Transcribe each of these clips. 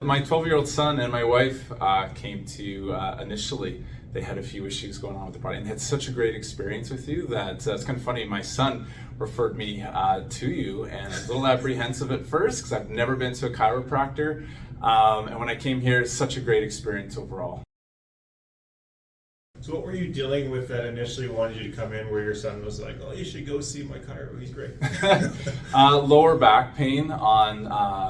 My 12-year-old son and my wife came to you initially. They had a few issues going on with the body and had such a great experience with you that it's kind of funny. My son referred me to you, and I was a little apprehensive at first because I've never been to a chiropractor. And when I came here, it's such a great experience overall. So what were you dealing with that initially wanted you to come in where your son was like, oh, you should go see my chiro, he's great? Lower back pain on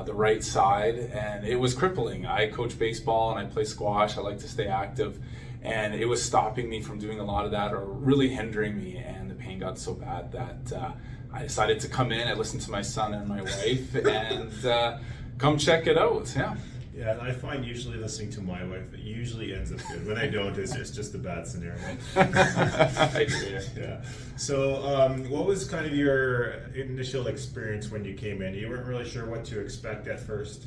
the right side, and it was crippling. I coach baseball and I play squash. I like to stay active, and it was stopping me from doing a lot of that, or really hindering me, and the pain got so bad that I decided to come in. I listened to my son and my wife and come check it out. Yeah, I find usually listening to my wife, it usually ends up good. When I don't, it's just a bad scenario. I agree. Yeah. So what was kind of your initial experience when you came in? You weren't really sure what to expect at first,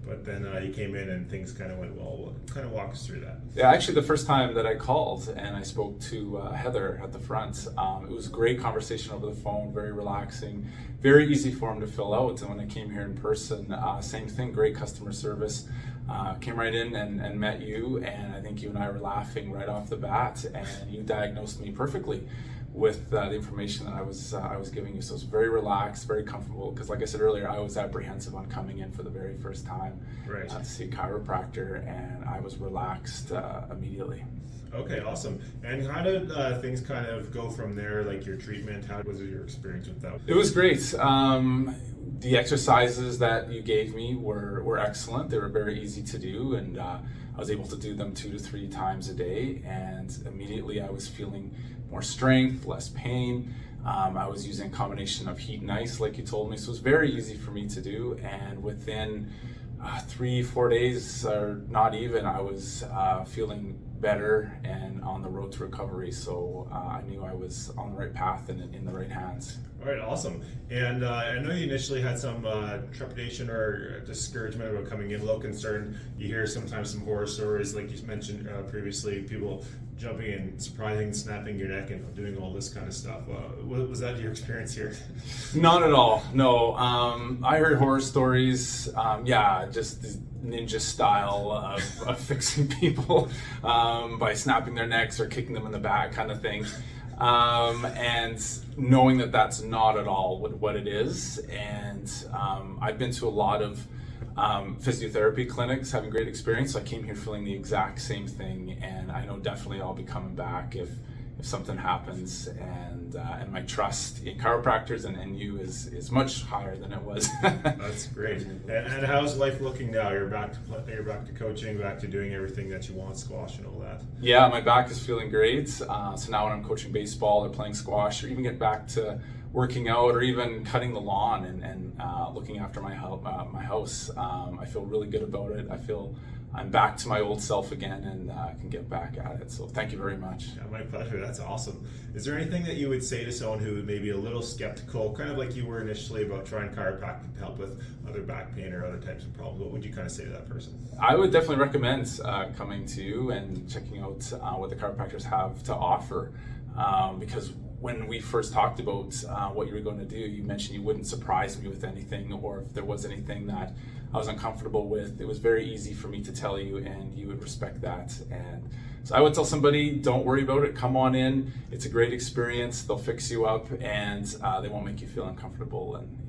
but then you came in and things kind of went well. Kind of walk us through that. Yeah, actually the first time that I called and I spoke to Heather at the front, it was a great conversation over the phone, very relaxing, very easy for him to fill out. And when I came here in person, same thing, great customer service. Came right in and met you, and I think you and I were laughing right off the bat, and you diagnosed me perfectly with the information that I was giving you. So it's very relaxed, very comfortable, because like I said earlier, I was apprehensive on coming in for the very first time to see a chiropractor, and I was relaxed immediately. Okay, awesome. And how did things kind of go from there, like your treatment? How was your experience with that? It was great. The exercises that you gave me were excellent. They were very easy to do, and I was able to do them 2 to 3 times a day, and immediately I was feeling more strength, less pain. I was using a combination of heat and ice like you told me, so it was very easy for me to do, and within 3-4 days, or not even, I was feeling better and on the road to recovery. So I knew I was on the right path and in the right hands. All right, awesome. And I know you initially had some trepidation or discouragement about coming in, a little concern. You hear sometimes some horror stories, like you mentioned previously, people jumping and surprising, snapping your neck and doing all this kind of stuff. Was that your experience here? Not at all, no. I heard horror stories, just the ninja style of fixing people by snapping their necks or kicking them in the back kind of thing. And knowing that that's not at all what it is. And I've been to a lot of physiotherapy clinics, having great experience. So I came here feeling the exact same thing, and I know definitely I'll be coming back if something happens, and my trust in chiropractors and you is much higher than it was. That's great. And how's life looking now? You're back to coaching, back to doing everything that you want, squash and all that. Yeah, my back is feeling great. So now when I'm coaching baseball or playing squash, or even get back to working out, or even cutting the lawn and looking after my house, I feel really good about it. I feel I'm back to my old self again, and can get back at it. So thank you very much. Yeah, my pleasure. That's awesome. Is there anything that you would say to someone who may be a little skeptical, kind of like you were initially, about trying chiropractic to help with other back pain or other types of problems? What would you kind of say to that person? I would definitely recommend coming to you and checking out what the chiropractors have to offer, because when we first talked about what you were going to do, you mentioned you wouldn't surprise me with anything, or if there was anything that I was uncomfortable with, it was very easy for me to tell you, and you would respect that. And so I would tell somebody, don't worry about it, come on in. It's a great experience. They'll fix you up, and they won't make you feel uncomfortable. And